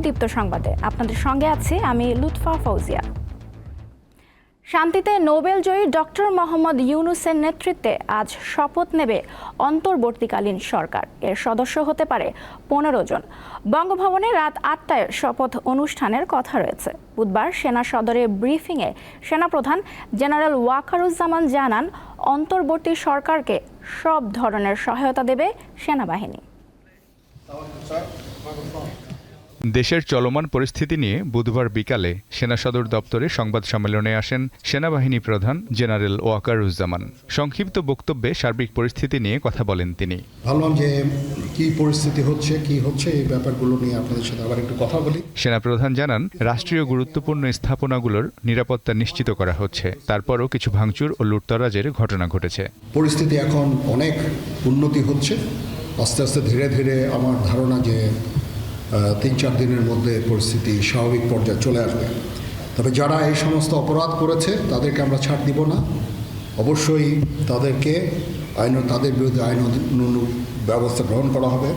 দীপ্ত সংবাদে আপনাদের সঙ্গে আছি আমি লুৎফা ফৌজিয়া। শান্তিতে নোবেলজয়ী ডক্টর মোহাম্মদ ইউনূসের নেতৃত্বে আজ শপথ নেবে অন্তর্বর্তীকালীন সরকার। এর সদস্য হতে পারে 15 জন। বঙ্গভবনে রাত 8টায় শপথ অনুষ্ঠানের কথা রয়েছে। বুধবার সেনা সদরে ব্রিফিংয়ে সেনাপ্রধান জেনারেল ওয়াকারুজ্জামান জানান, অন্তর্বর্তী সরকারকে সব ধরনের সহায়তা দেবে সেনাবাহিনী। দেশের চলমান পরিস্থিতি নিয়ে বুধবার বিকালে সেনা সদর দপ্তরে সংবাদ সম্মেলনে আসেন সেনাবাহিনী প্রধান জেনারেল ওয়াকারুজ্জামান। সংক্ষিপ্ত বক্তব্যে সার্বিক পরিস্থিতি নিয়ে কথা বলেন তিনি। ভাবলাম যে কি পরিস্থিতি হচ্ছে এই ব্যাপারগুলো নিয়ে আপনাদের সাথে আবার একটু কথা বলি। সেনাপ্রধান জানান, রাষ্ট্রীয় গুরুত্বপূর্ণ স্থাপনাগুলোর নিরাপত্তা নিশ্চিত করা হচ্ছে। তারপরও কিছু ভাঙচুর ও লুটতরাজের ঘটনা ঘটেছে। পরিস্থিতি এখন অনেক উন্নতি হচ্ছে। আস্তে আস্তে ধীরে ধীরে আমার ধারণা যে 3-4 দিনের মধ্যে পরিস্থিতি স্বাভাবিক পর্যায়ে চলে আসবে। তবে যারা এই সমস্ত অপরাধ করেছে তাদেরকে আমরা ছাড় দিব না। অবশ্যই তাদের বিরুদ্ধে আইন ব্যবস্থা গ্রহণ করা হবে।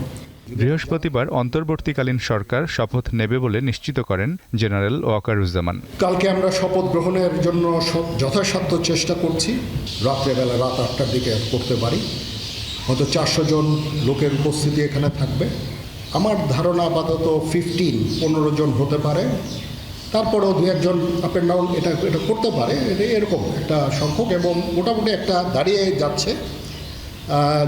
বৃহস্পতিবার অন্তর্বর্তীকালীন সরকার শপথ নেবে বলে নিশ্চিত করেন জেনারেল ওয়াকারুজ্জামান। কালকে আমরা শপথ গ্রহণের জন্য যথাসাধ্য চেষ্টা করছি। রাত্রেবেলা রাত 8টার দিকে করতে পারি। হয়তো 400 জন লোকের উপস্থিতি এখানে থাকবে। আমার ধারণা আপাতত 15 জন হতে পারে। তারপরেও 2-1 জন আপ অ্যান্ড ডাউন এটা করতে পারে। এরকম একটা সংখ্যক এবং মোটামুটি একটা দাঁড়িয়ে যাচ্ছে।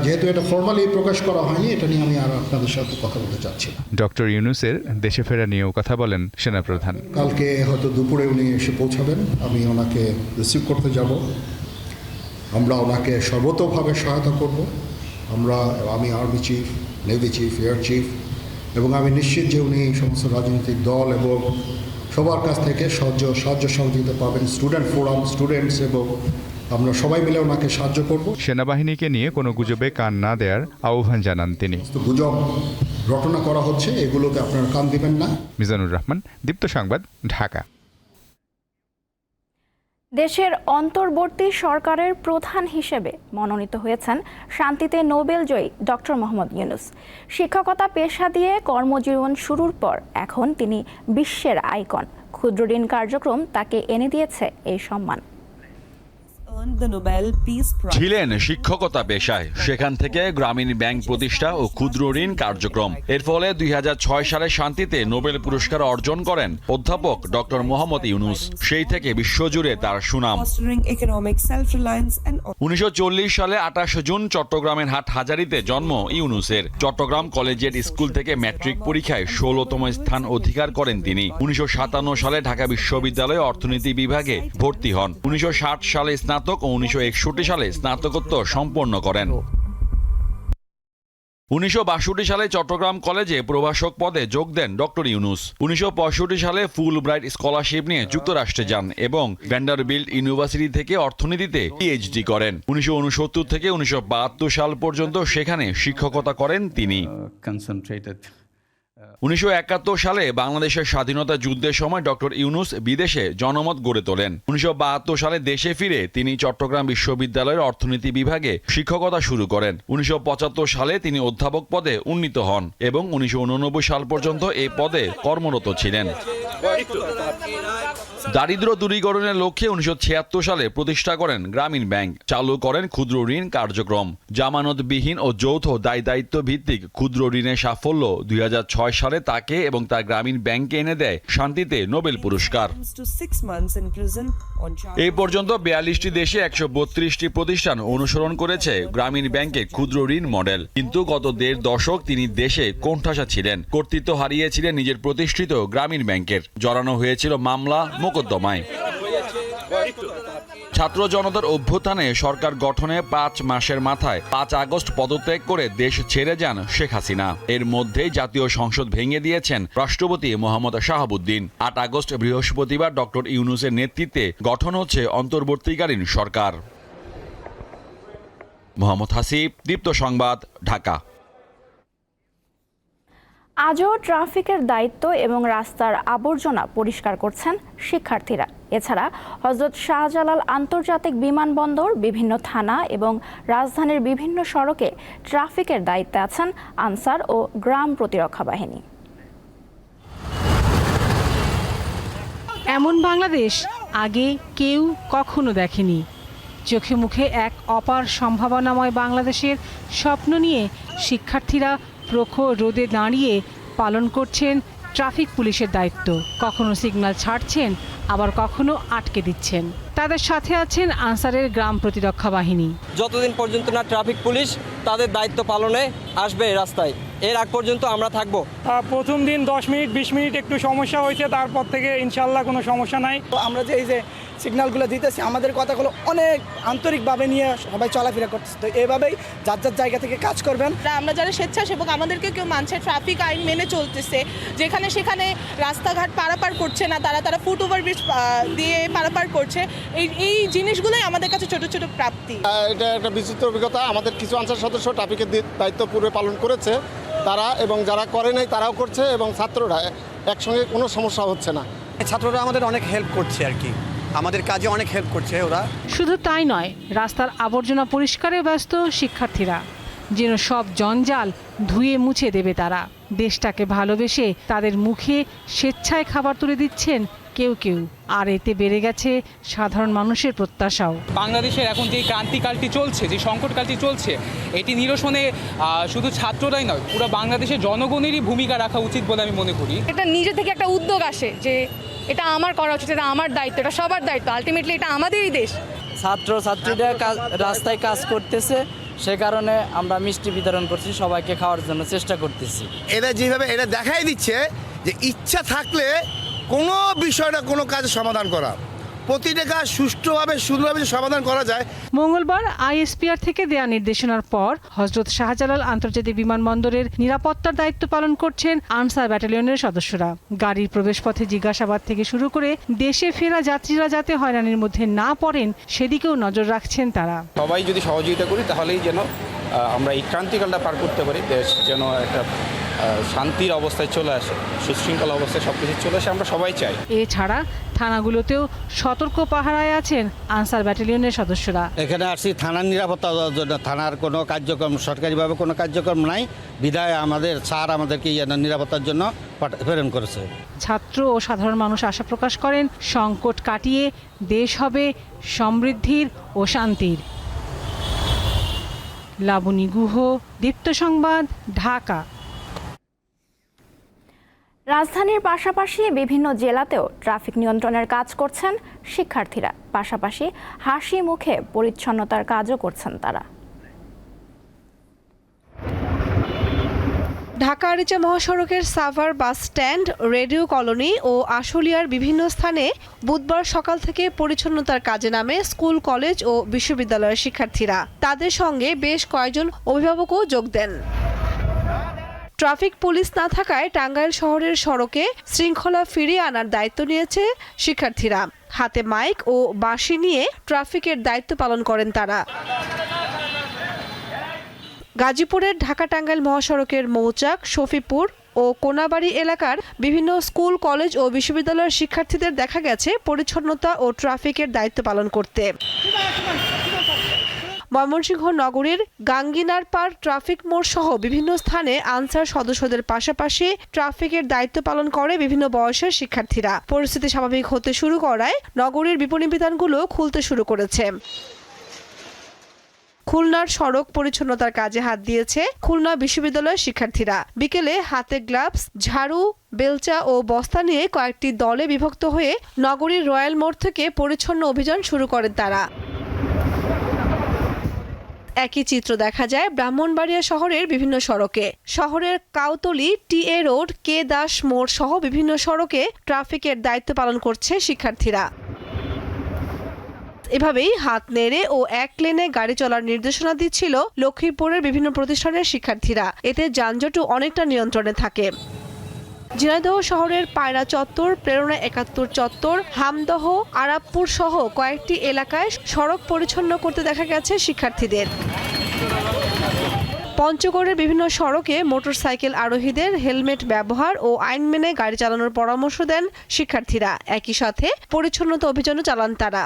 যেহেতু এটা ফর্মালি প্রকাশ করা হয়নি, এটা নিয়ে আমি আর আপনাদের সাথে কথা বলতে চাচ্ছি না। ডক্টর ইউনূসের দেশে ফেরা নিয়েও কথা বলেন সেনাপ্রধান। কালকে হয়তো দুপুরে উনি এসে পৌঁছাবেন। আমি ওনাকে রিসিভ করতে যাব। আমরা ওনাকে সর্বতোভাবে সহায়তা করব। আমি army chief, navy chief, air chief এবং আমি নিশ্চিত যে উনি সমস্ত রাজনৈতিক দল এবং সবার কাছ থেকে সাহায্য সহযোগিতা পাবেন। স্টুডেন্ট ফোরাম, স্টুডেন্টস এবং আমরা সবাই মিলে ওনাকে সাহায্য করব। সেনাবাহিনীকে নিয়ে কোনো গুজবে কান না দেওয়ার আহ্বান জানান তিনি। গুজব রটনা করা হচ্ছে, এগুলোতে আপনারা কান দিবেন না। মিজানুর রহমান, দীপ্ত সংবাদ, ঢাকা। দেশের অন্তর্বর্তী সরকারের প্রধান হিসেবে মনোনীত হয়েছেন শান্তিতে নোবেলজয়ী ডক্টর মোহাম্মদ ইউনূস। শিক্ষকতা পেশা দিয়ে কর্মজীবন শুরুর পর এখন তিনি বিশ্বের আইকন। ক্ষুদ্র ঋণ কার্যক্রম তাকে এনে দিয়েছে এই সম্মান। ছিলেন শিক্ষকতা পেশায়, সেখান থেকে গ্রামীণ ব্যাংক প্রতিষ্ঠা ও ক্ষুদ্র ঋণ কার্যক্রম। এর ফলে 2006 সালে শান্তিতে নোবেল পুরস্কার অর্জন করেন অধ্যাপক ডক্টর মোহাম্মদ ইউনূস। সেই থেকে বিশ্বজুড়ে তার সুনাম। 1940 সালে 28 জুন চট্টগ্রামের হাটহাজারীতে জন্ম ইউনূসের। চট্টগ্রাম কলেজিয়েট স্কুল থেকে ম্যাট্রিক পরীক্ষায় 16তম স্থান অধিকার করেন তিনি। 1957 সালে ঢাকা বিশ্ববিদ্যালয়ে অর্থনীতি বিভাগে ভর্তি হন। 1960 সালে স্নাতক ও 1961 সালে স্নাতকোত্তর সম্পন্ন করেন। 1962 সালে চট্টগ্রাম কলেজে প্রভাষক পদে যোগ দেন ডক্টর ইউনূস। 1965 সালে ফুল ব্রাইট স্কলারশিপ নিয়ে যুক্তরাষ্ট্রে যান এবং ভ্যান্ডারবিল্ট ইউনিভার্সিটি থেকে অর্থনীতিতে পিএইচডি করেন। 1969 থেকে 1972 সাল পর্যন্ত সেখানে শিক্ষকতা করেন তিনি। 1971 সালে বাংলাদেশের স্বাধীনতা যুদ্ধের সময় ডক্টর ইউনূস বিদেশে জনমত গড়ে তোলেন। 1972 সালে দেশে ফিরে তিনি চট্টগ্রাম বিশ্ববিদ্যালয়ের অর্থনীতি বিভাগে শিক্ষকতা শুরু করেন। 1975 সালে তিনি অধ্যাপক পদে উন্নীত হন এবং 1989 সাল পর্যন্ত এই পদে কর্মরত ছিলেন। দারিদ্র্য দূরীকরণের লক্ষ্যে 1976 সালে প্রতিষ্ঠা করেন গ্রামীণ ব্যাংক। চালু করেন ক্ষুদ্র ঋণ কার্যক্রম। জামানতবিহীন ও যৌথ দায়িত্ব ভিত্তিক ক্ষুদ্র ঋণের সাফল্য 2006 সালে তাকে এবং তার গ্রামীণ ব্যাংকে এনে দেয় শান্তিতে নোবেল পুরস্কার। এই পর্যন্ত 42টি দেশে 132টি প্রতিষ্ঠান অনুসরণ করেছে গ্রামীণ ব্যাংকে ক্ষুদ্র ঋণ মডেল। কিন্তু গত 1.5 দশক তিনি দেশে কোণঠাসা ছিলেন। কর্তৃত্ব হারিয়েছিলেন নিজের প্রতিষ্ঠিত গ্রামীণ ব্যাংকের। জড়ানো হয়েছিল মামলা মোকদ্দমায়। ছাত্র জনতার অভ্যুত্থানে সরকার গঠনে 5 মাসের মাথায় 5 আগস্ট পদত্যাগ করে দেশ ছেড়ে যান শেখ হাসিনা। এর মধ্যেই জাতীয় সংসদ ভেঙে দিয়েছেন রাষ্ট্রপতি মোহাম্মদ শাহাবুদ্দিন। 8 আগস্ট বৃহস্পতিবার ডক্টর ইউনূসের নেতৃত্বে গঠন হচ্ছে অন্তর্বর্তীকালীন সরকার। মোহাম্মদ হাসিব, দীপ্ত সংবাদ, ঢাকা। আজও ট্রাফিকের দায়িত্ব এবং রাস্তার আবর্জনা পরিষ্কার করছেন শিক্ষার্থীরা। এছাড়া হযরত শাহজালাল আন্তর্জাতিক বিমানবন্দর, বিভিন্ন থানা এবং রাজধানীর বিভিন্ন সড়কে ট্রাফিকের দায়িত্বে আছেন আনসার ও গ্রাম প্রতিরক্ষা বাহিনী। এমন বাংলাদেশ আগে কেউ কখনো দেখেনি। চোখে মুখে এক অপার সম্ভাবনাময় বাংলাদেশের স্বপ্ন নিয়ে শিক্ষার্থীরা প্রখর রোদে দাঁড়িয়ে পালন করছেন ট্রাফিক পুলিশের দায়িত্ব। কখনো সিগন্যাল ছাড়ছেন, আবার কখনো আটকে দিচ্ছেন। তাদের সাথে আছেন আনসারের গ্রাম প্রতিরক্ষা বাহিনী। যতদিন পর্যন্ত না ট্রাফিক পুলিশ তাদের দায়িত্ব পালনে আসবে রাস্তায়, এর আগ পর্যন্ত আমরা থাকবো। প্রথম দিন 10 মিনিট 20 মিনিট একটু সমস্যা হয়েছে, তারপর থেকে ইনশাল্লাহ কোনো সমস্যা নাই। আমরা যে এই যে সিগন্যালগুলো দিতেছি, আমাদের কথাগুলো অনেক আন্তরিকভাবে নিয়ে সবাই চলাফেরা করতেছে। তো এইভাবেই যার যার জায়গা থেকে কাজ করবেন। আমরা যারা স্বেচ্ছাসেবক আমাদেরকে কেউ মানছে, ট্রাফিক আইন মেনে চলতেছে, যেখানে সেখানে রাস্তাঘাট পারাপার করছে না, তারা ফুট ওভারব্রিজ দিয়ে পারাপার করছে। এই জিনিসগুলোই আমাদের কাছে ছোট ছোট প্রাপ্তি। এটা একটা বিচিত্র অভিজ্ঞতা। আমাদের কিছু আনসার সদস্য ট্রাফিকের দায়িত্ব পূর্বে পালন করেছে, তারা এবং যারা করে নাই তারাও করছে, এবং ছাত্ররা একসঙ্গে কোনো সমস্যা হচ্ছে না। ছাত্ররা আমাদের অনেক হেল্প করছে আর কি, আমাদের কাজে অনেক হেল্প করছে ওরা। শুধু তাই নয়, রাস্তার আবর্জনা পরিষ্কারে ব্যস্ত শিক্ষার্থীরা, যেন সব জঞ্জাল ধুয়ে মুছে দেবে তারা। দেশটাকে ভালোবেসে তাদের মুখে স্বেচ্ছায় খাবার তুলে দিচ্ছেন কেউ কেউ, আর এতে বেড়ে গেছে সাধারণ মানুষের প্রত্যাশাও। বাংলাদেশের এখন যে ক্রান্তিকালটি চলছে, যে সংকটকালটি চলছে, এটি নিরসনে শুধু ছাত্ররাই নয়, পুরো বাংলাদেশের জনগণেরই ভূমিকা রাখা উচিত বলে আমি মনে করি। এটা নিজে থেকে একটা উদ্যোগ আসে যে এটা আমার করা উচিত, এটা আমার দায়িত্ব, এটা সবার দায়িত্ব। আলটিমেটলি এটা আমাদেরই দেশ। ছাত্রীরা রাস্তায় কাজ করতেছে, সে কারণে আমরা মিষ্টি বিতরণ করছি, সবাইকে খাওয়ার জন্য চেষ্টা করতেছি। এরা যেভাবে এটা দেখাই দিচ্ছে যে ইচ্ছা থাকলে কোনো বিষয়টা কোনো কাজে সমাধান করা, প্রতিটা কাজ সুষ্ঠুভাবে সুন্দরভাবে সমাধান করা যায়। মঙ্গলবার আইএসপিআর থেকে দেয়া নির্দেশনার পর হযরত শাহজালাল আন্তর্জাতিক বিমানবন্দরের নিরাপত্তার দায়িত্ব পালন করছেন আনসার ব্যাটালিয়নের সদস্যরা। গাড়ির প্রবেশপথে জিজ্ঞাসাবাদ থেকে শুরু করে দেশে ফেরা যাত্রীরা যাতে হয়রানির মধ্যে না পড়েন সেদিকেও নজর রাখছেন তারা। সবাই যদি সহযোগিতা করি তাহলেই যেন আমরা এই ক্রান্তিকালটা পার করতে পারি, দেশ যেন একটা শান্তির অবস্থায় চলে আসে, সুশৃঙ্খল অবস্থায় সব কিছু চলে আসে, আমরা সবাই চাই। এছাড়া থানাগুলোতেও সতর্ক পাহারায় আছেন আনসার ব্যাটালিয়নের সদস্যরা। এখানে আসছি থানার নিরাপত্তা দেওয়ার জন্য। থানার কোনো কার্যক্রম সরকারিভাবে কোনো কার্যক্রম নাই, বিধায় আমাদের স্যার আমাদেরকে নিরাপত্তার জন্য প্রেরণ করেছে। ছাত্র ও সাধারণ মানুষ আশা প্রকাশ করেন সংকট কাটিয়ে দেশ হবে সমৃদ্ধির ও শান্তির। লাবণী গুহ, দীপ্ত সংবাদ, ঢাকা। রাজধানীর পাশাপাশি বিভিন্ন জেলাতেও ট্রাফিক নিয়ন্ত্রণের কাজ করছেন শিক্ষার্থীরা। পাশাপাশি হাসি মুখে পরিচ্ছন্নতার কাজও করছেন তারা। ঢাকা আরিচা মহাসড়কের Savar bus stand, radio colony ও আশুলিয়ার বিভিন্ন স্থানে বুধবার সকাল থেকে পরিচ্ছন্নতার কাজে নামে স্কুল, কলেজ ও বিশ্ববিদ্যালয়ের শিক্ষার্থীরা। তাদের সঙ্গে বেশ কয়েকজন অভিভাবকও যোগ দেন। ট্রাফিক পুলিশ না থাকায় টাঙ্গাইল শহরের সড়কে শৃঙ্খলা ফিরিয়ে আনার দায়িত্ব নিয়েছে শিক্ষার্থীরা। হাতে মাইক ও বাঁশি নিয়ে ট্রাফিকের দায়িত্ব পালন করেন তারা। গাজীপুরের ঢাকা টাঙ্গাইল মহাসড়কের মৌচাক, শফিপুর ও কোনাবাড়ি এলাকার বিভিন্ন স্কুল, কলেজ ও বিশ্ববিদ্যালয়ের শিক্ষার্থীদের দেখা গেছে পরিচ্ছন্নতা ও ট্রাফিকের দায়িত্ব পালন করতে। ময়মনসিংহ নগরীর গাঙ্গিনার পার ট্রাফিক মোড় সহ বিভিন্ন স্থানে আনসার সদস্যদের পাশাপাশি ট্রাফিকের দায়িত্ব পালন করে বিভিন্ন বয়সের শিক্ষার্থীরা। পরিস্থিতি স্বাভাবিক হতে শুরু করায় নগরীর বিপণী বিতানগুলো খুলতে শুরু করেছে। খুলনার সড়ক পরিচ্ছন্নতার কাজে হাত দিয়েছে খুলনা বিশ্ববিদ্যালয়ের শিক্ষার্থীরা। বিকেলে হাতে গ্লাভস, ঝাড়ু, বেলচা ও বস্তা নিয়ে কয়েকটি দলে বিভক্ত হয়ে নগরীর রয়্যাল মোড় থেকে পরিচ্ছন্ন অভিযান শুরু করেন তারা। একই চিত্র দেখা যায় ব্রাহ্মণবাড়িয়া শহরের বিভিন্ন সড়কে। শহরের কাউতলী, টিএ রোড, কে দাস মোড় সহ বিভিন্ন সড়কে ট্রাফিকের দায়িত্ব পালন করছে শিক্ষার্থীরা। এভাবেই হাত নেড়ে ও এক লেনে গাড়ি চলার নির্দেশনা দিচ্ছিল লক্ষ্মীপুরের বিভিন্ন প্রতিষ্ঠানের শিক্ষার্থীরা। এতে যানজটও অনেকটা নিয়ন্ত্রণে থাকে। ঝিনাইদহ শহরের পায়রা চত্বর, প্রেরণা ৭১ চত্বর, হামদহ, আরাবপুর সহ কয়েকটি এলাকায় সড়ক পরিচ্ছন্ন করতে দেখা গেছে শিক্ষার্থীদের। পঞ্চগড়ের বিভিন্ন সড়কে মোটরসাইকেল আরোহীদের হেলমেট ব্যবহার ও আইন মেনে গাড়ি চালানোর পরামর্শ দেন শিক্ষার্থীরা। একই সাথে পরিচ্ছন্নতা অভিযানও চালান তারা।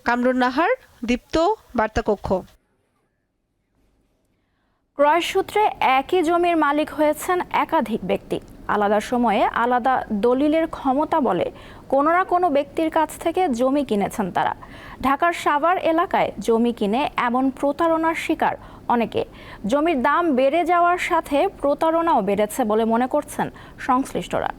কামরুন নাহার, দীপ্ত, বার্তা কক্ষ। ক্রয়সূত্রে একই জমির মালিক হয়েছেন একাধিক ব্যক্তি। আলাদা সময়ে আলাদা দলিলের ক্ষমতা বলে কোনো না কোনো ব্যক্তির কাছ থেকে জমি কিনেছেন তারা। ঢাকার সাভার এলাকায় জমি কিনে এমন প্রতারণার শিকার অনেকে। জমির দাম বেড়ে যাওয়ার সাথে প্রতারণাও বেড়েছে বলে মনে করছেন সংশ্লিষ্টরা।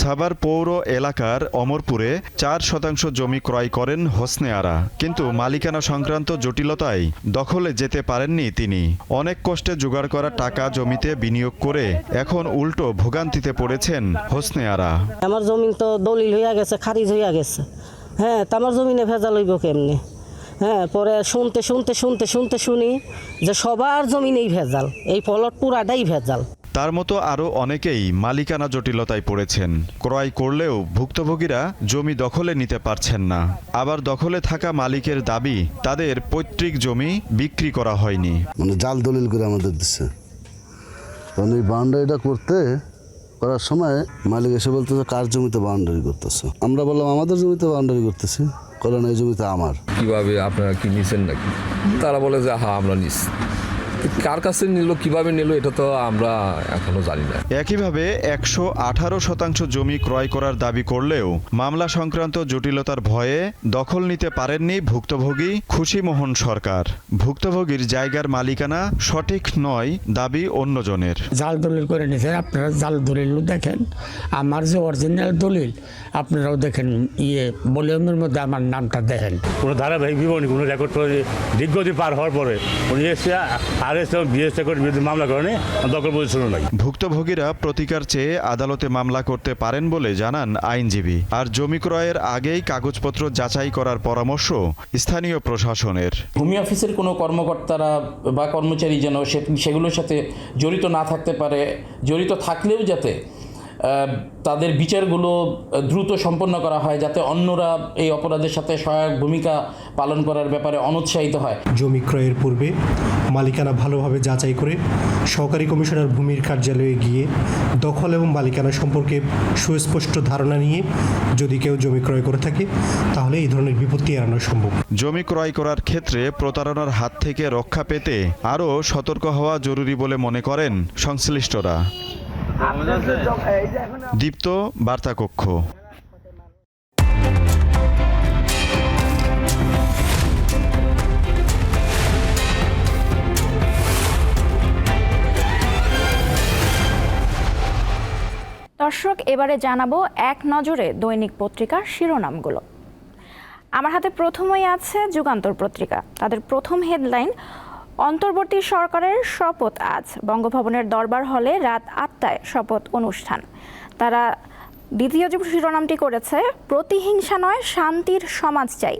সাভার পৌর এলাকার অমরপুরে 4% জমি ক্রয় করেন হোসনে আরা, কিন্তু মালিকানা সংক্রান্ত জটিলতায় দখলে যেতে পারেননি তিনি। অনেক কষ্টে জোগাড় করা টাকা জমিতে বিনিয়োগ করে এখন উল্টো ভোগান্তিতে পড়েছেন হোসনে আরা। আমার জমিন তো দলিল হইয়া গেছে, খারিজ হইয়া গেছে। হ্যাঁ, তো আমার জমিনে ভেজাল হইব কেমনে? হ্যাঁ, পরে শুনি যে সবার জমিনেই ভেজাল, এই প্লট পুরাটাই ভেজাল। তার মতো আরও অনেকেই মালিকানা জটিলতায় পড়েছেন। ক্রয় করলেও ভুক্তভোগীরা জমি দখলে নিতে পারছেন না। আবার দখলে থাকা মালিকের দাবি তাদের পৈতৃক জমি বিক্রি করা হয়নি। মানে জাল দলিল করে আমাদের দিচ্ছে। কারণ এই বাউন্ডারিটা করার সময় মালিক এসে বলতেছে কার জমিতে বাউন্ডারি করতেছে। আমরা বললাম আমাদের জমিতে বাউন্ডারি করতেছি, কারণ এই জমিতে আমার। কিভাবে আপনারা কি নিছেন নাকি? তারা বলে যে হ্যাঁ আমরা নিচ্ছি। কার কাছে নিল, কিভাবে নিল, এটা তো আমরা এখনো জানি না। একইভাবে 118% জমি ক্রয় করার দাবি করলেও মামলা সংক্রান্ত জটিলতার ভয়ে দখল নিতে পারেননি ভুক্তভোগী খুশিমোহন সরকার। ভুক্তভোগীর জায়গার মালিকানা সঠিক নয় দাবি অন্যজনের। জাল দলিল করে নিয়েছেন আপনারা, জাল দলিল দেখেন। আমার যে অরিজিনাল দলিল আপনারাও দেখেন, ভলিউমের মধ্যে আমার নামটা দেখেন। কোনো ধারাবাহিক বিবরণী, কোনো রেকর্ড করে দীর্ঘদিন পার হওয়ার পরে উনি এসে মামলা করেনি, দখল পজিশন নাই। ভুক্তভোগীরা প্রতিকার চেয়ে আদালতে মামলা করতে পারেন বলে জানান আইনজীবী। আর জমি ক্রয়ের আগেই কাগজপত্র যাচাই করার পরামর্শ স্থানীয় প্রশাসনের। ভূমি অফিসের কোনো কর্মকর্তারা বা কর্মচারী যেন সেগুলোর সাথে জড়িত না থাকতে পারে, জড়িত থাকলেও যাতে তাদের বিচারগুলো দ্রুত সম্পন্ন করা হয়, যাতে অন্যরা এই অপরাধের সাথে সহায়ক ভূমিকা পালন করার ব্যাপারে অনুৎসাহিত হয়। জমি ক্রয়ের পূর্বে মালিকানা ভালোভাবে যাচাই করে সহকারী কমিশনার ভূমির কার্যালয়ে গিয়ে দখল এবং মালিকানা সম্পর্কে সুস্পষ্ট ধারণা নিয়ে যদি কেউ জমি ক্রয় করে থাকে তাহলে এই ধরনের বিপত্তি এড়ানো সম্ভব। জমি ক্রয় করার ক্ষেত্রে প্রতারণার হাত থেকে রক্ষা পেতে আরও সতর্ক হওয়া জরুরি বলে মনে করেন সংশ্লিষ্টরা। দীপ্ত, বার্তা কক্ষ। দর্শক, এবারে জানাবো এক নজরে দৈনিক পত্রিকার শিরোনামগুলো। আমার হাতে প্রথমেই আছে যুগান্তর পত্রিকা। তাদের প্রথম হেডলাইন, অন্তর্বর্তী সরকারের শপথ আজ। বঙ্গভবনের দরবার হলে রাত 8টায় শপথ অনুষ্ঠান। তারা দ্বিতীয় যে শিরোনামটি করেছে, প্রতিহিংসা নয় শান্তির সমাজ চাই।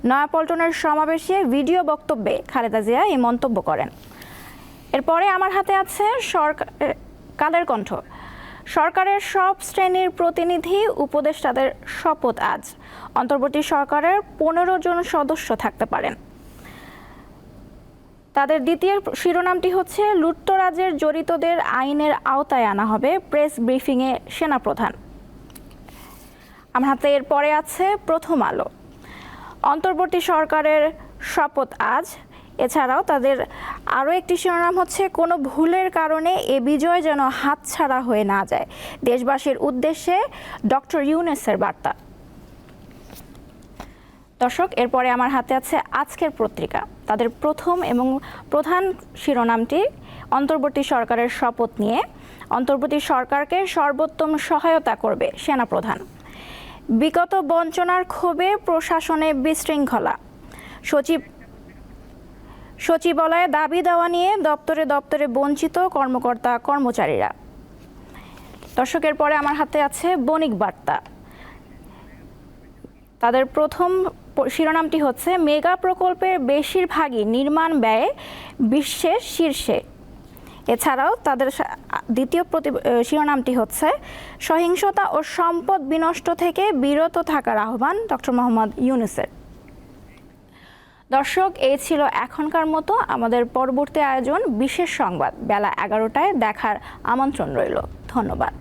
নয়াপল্টনের সমাবেশে ভিডিও বক্তব্যে খালেদা জিয়া এই মন্তব্য করেন। এরপরে আমার হাতে আছে কালের কণ্ঠ। সরকারের সব শ্রেণীর প্রতিনিধি উপদেষ্টাদের শপথ আজ। অন্তর্বর্তী সরকারের 15 জন সদস্য থাকতে পারেন। তাদের দ্বিতীয় শিরোনামটি হচ্ছে, লুটতরাজের জড়িতদের আইনের আওতায় আনা হবে। প্রেস ব্রিফিংয়ে সেনাপ্রধান। আমার হাতে এরপরে আছে প্রথম আলো। অন্তর্বর্তী সরকারের শপথ আজ। এছাড়াও তাদের আরও একটি শিরোনাম হচ্ছে, কোনো ভুলের কারণে এ বিজয় যেন হাতছাড়া হয়ে না যায়। দেশবাসীর উদ্দেশ্যে ডক্টর ইউনূসের বার্তা। দর্শক, এরপরে আমার হাতে আছে আজকের পত্রিকা। তাদের প্রথম এবং প্রধান শিরোনামটি, অন্তর্বর্তী সরকারের শপথ নিয়ে। অন্তর্বর্তী সরকারকে সর্বোত্তম সহায়তা করবে সেনাপ্রধান। বিগত বঞ্চনার ক্ষোভে প্রশাসনে বিশৃঙ্খলা। সচিবালয়ে দাবি দেওয়া নিয়ে দপ্তরে দপ্তরে বঞ্চিত কর্মকর্তা কর্মচারীরা। দর্শকের পরে আমার হাতে আছে বণিক বার্তা। তাদের প্রথম শিরোনামটি হচ্ছে, মেগা প্রকল্পের বেশিরভাগই নির্মাণ ব্যয়ে বিশ্বের শীর্ষে। এছাড়াও তাদের দ্বিতীয় শিরোনামটি হচ্ছে, সহিংসতা ও সম্পদ বিনষ্ট থেকে বিরত থাকার আহ্বান ডক্টর মোহাম্মদ ইউনূসের। দর্শক, এই ছিল এখনকার মতো। আমাদের পরবর্তী আয়োজন বিশেষ সংবাদ বেলা 11টায় দেখার আমন্ত্রণ রইল। ধন্যবাদ।